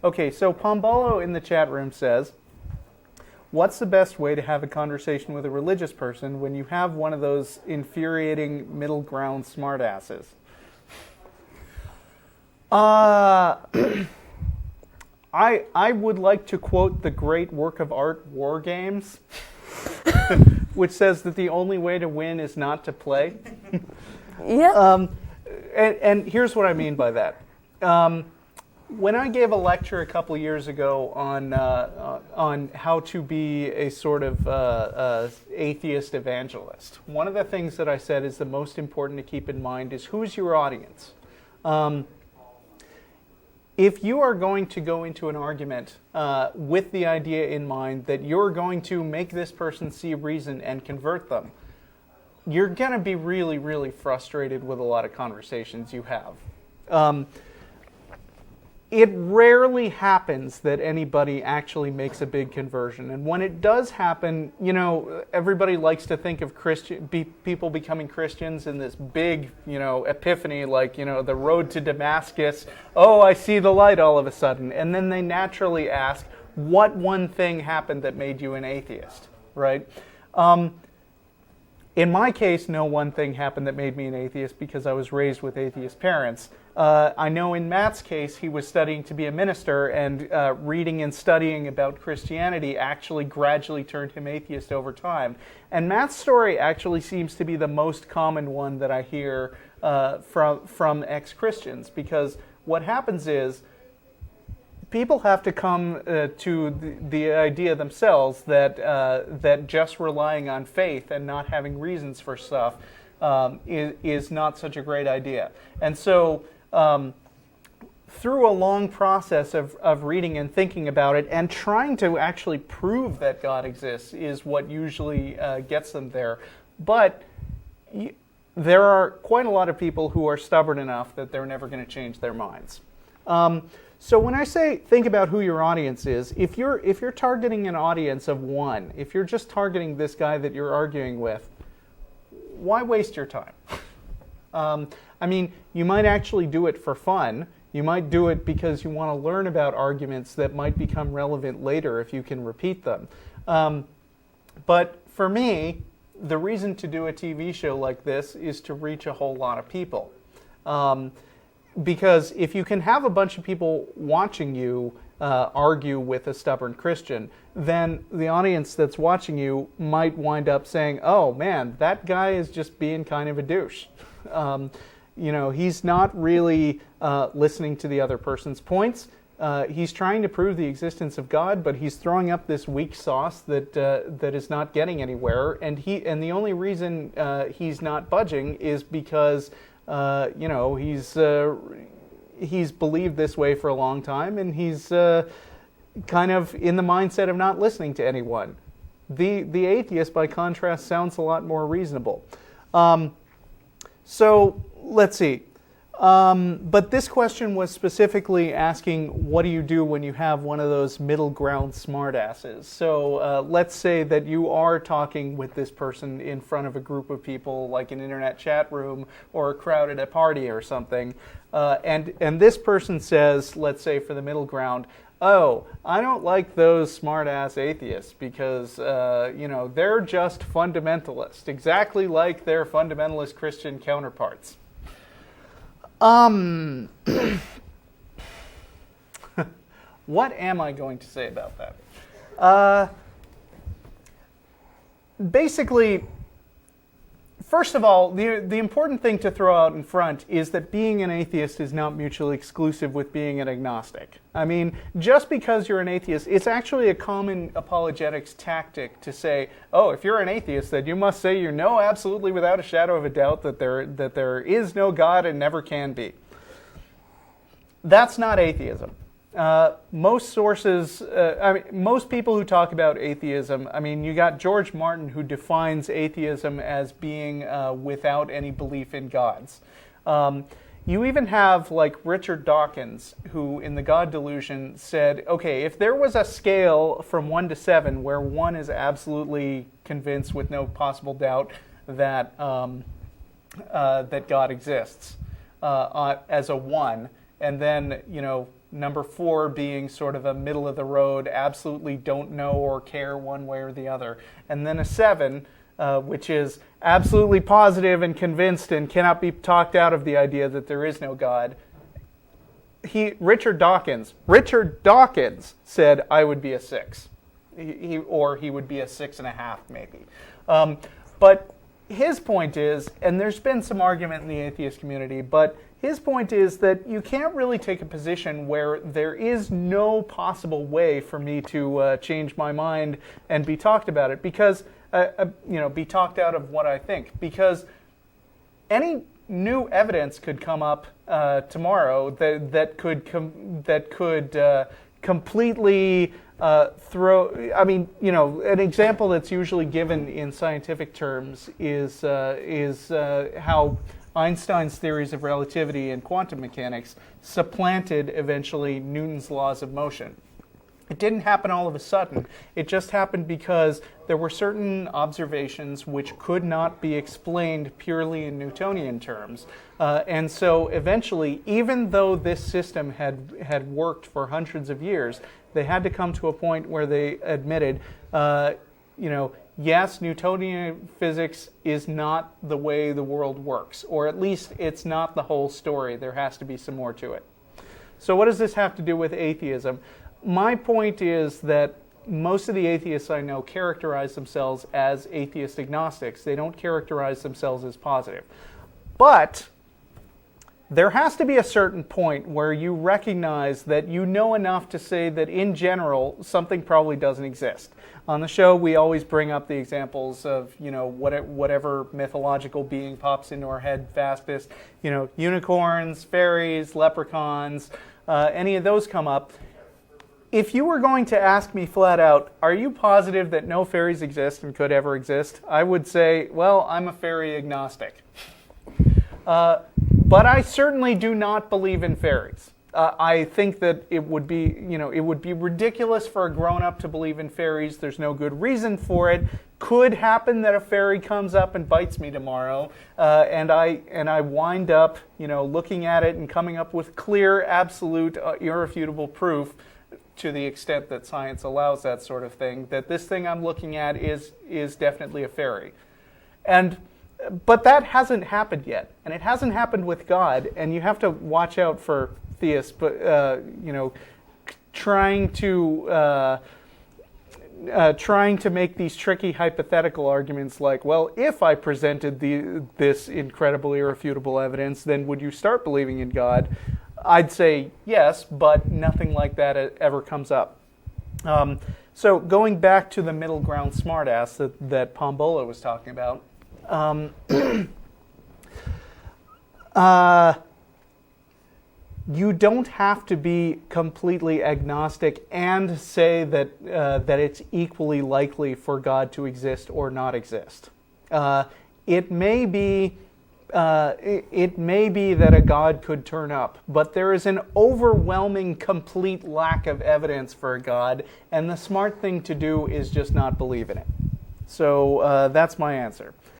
Okay, so Pombolo in the chat room says, what's the best way to have a conversation with a religious person when you have one of those infuriating middle ground smartasses? I would like to quote the great work of art War Games, which says that the only way to win is not to play. Yeah. And here's what I mean by that. When I gave a lecture a couple years ago on how to be a sort of atheist evangelist, one of the things that I said is the most important to keep in mind is who's your audience. If you are going to go into an argument with the idea in mind that you're going to make this person see reason and convert them, you're going to be really, really frustrated with a lot of conversations you have. It rarely happens that anybody actually makes a big conversion. And when it does happen, you know, everybody likes to think of people becoming Christians in this big, you know, epiphany, like, you know, the road to Damascus. Oh, I see the light all of a sudden. And then they naturally ask, what one thing happened that made you an atheist, right? In my case, no one thing happened that made me an atheist because I was raised with atheist parents. I know in Matt's case, he was studying to be a minister, and reading and studying about Christianity actually gradually turned him atheist over time. And Matt's story actually seems to be the most common one that I hear from ex-Christians, because what happens is people have to come to the idea themselves that that just relying on faith and not having reasons for stuff is not such a great idea. And so through a long process of reading and thinking about it and trying to actually prove that God exists is what usually gets them there. But there are quite a lot of people who are stubborn enough that they're never going to change their minds. So when I say think about who your audience is, if you're targeting an audience of one, if you're just targeting this guy that you're arguing with, why waste your time? I mean, you might actually do it for fun. You might do it because you want to learn about arguments that might become relevant later if you can repeat them. But for me, the reason to do a TV show like this is to reach a whole lot of people. Because if you can have a bunch of people watching you argue with a stubborn Christian, then the audience that's watching you might wind up saying, oh man, that guy is just being kind of a douche. You know, he's not really listening to the other person's points. He's trying to prove the existence of God, but he's throwing up this weak sauce that is not getting anywhere. And the only reason he's not budging is because you know, he's believed this way for a long time, and he's kind of in the mindset of not listening to anyone. The atheist, by contrast, sounds a lot more reasonable. So let's see. But this question was specifically asking, what do you do when you have one of those middle ground smartasses? So let's say that you are talking with this person in front of a group of people, like an internet chat room or a crowd at a party or something, and this person says, let's say for the middle ground, oh, I don't like those smart-ass atheists because, you know, they're just fundamentalists, exactly like their fundamentalist Christian counterparts. What am I going to say about that? Basically, first of all, the important thing to throw out in front is that being an atheist is not mutually exclusive with being an agnostic. I mean, just because you're an atheist, it's actually a common apologetics tactic to say, oh, if you're an atheist, then you must say you know absolutely without a shadow of a doubt that there is no God and never can be. That's not atheism. Most sources, I mean, most people who talk about atheism, I mean, you got George Martin, who defines atheism as being without any belief in gods. You even have like Richard Dawkins, who in The God Delusion said, okay, if there was a scale from 1 to 7 where 1 is absolutely convinced with no possible doubt that that God exists as a 1, and then, you know, Number 4 being sort of a middle of the road, absolutely don't know or care one way or the other. And then a 7, which is absolutely positive and convinced and cannot be talked out of the idea that there is no God. Richard Dawkins said I would be a 6. He would be a 6.5 maybe. But his point is, and there's been some argument in the atheist community, but his point is that you can't really take a position where there is no possible way for me to change my mind and be talked about it, because be talked out of what I think, because any new evidence could come up tomorrow that could completely throw. I mean, an example that's usually given in scientific terms is how Einstein's theories of relativity and quantum mechanics supplanted eventually Newton's laws of motion. It didn't happen all of a sudden. It just happened because there were certain observations which could not be explained purely in Newtonian terms. And so eventually, even though this system had worked for hundreds of years, they had to come to a point where they admitted, yes, Newtonian physics is not the way the world works, or at least it's not the whole story. There has to be some more to it. So what does this have to do with atheism? My point is that most of the atheists I know characterize themselves as atheist agnostics. They don't characterize themselves as positive. But there has to be a certain point where you recognize that you know enough to say that in general something probably doesn't exist. On the show we always bring up the examples of whatever mythological being pops into our head fastest. Unicorns, fairies, leprechauns, any of those come up. If you were going to ask me flat out, are you positive that no fairies exist and could ever exist? I would say, well, I'm a fairy agnostic. But I certainly do not believe in fairies. I think that it would be ridiculous for a grown-up to believe in fairies. There's no good reason for it. Could happen that a fairy comes up and bites me tomorrow, and I wind up, looking at it and coming up with clear, absolute, irrefutable proof, to the extent that science allows that sort of thing, that this thing I'm looking at is definitely a fairy. But that hasn't happened yet, and it hasn't happened with God, and you have to watch out for theists, but trying to make these tricky hypothetical arguments like, well, if I presented this incredible irrefutable evidence, then would you start believing in God? I'd say yes, but nothing like that ever comes up. So going back to the middle ground smartass that Pombolo was talking about, you don't have to be completely agnostic and say that it's equally likely for God to exist or not exist. It may be that a God could turn up, but there is an overwhelming, complete lack of evidence for a God, and the smart thing to do is just not believe in it. So that's my answer.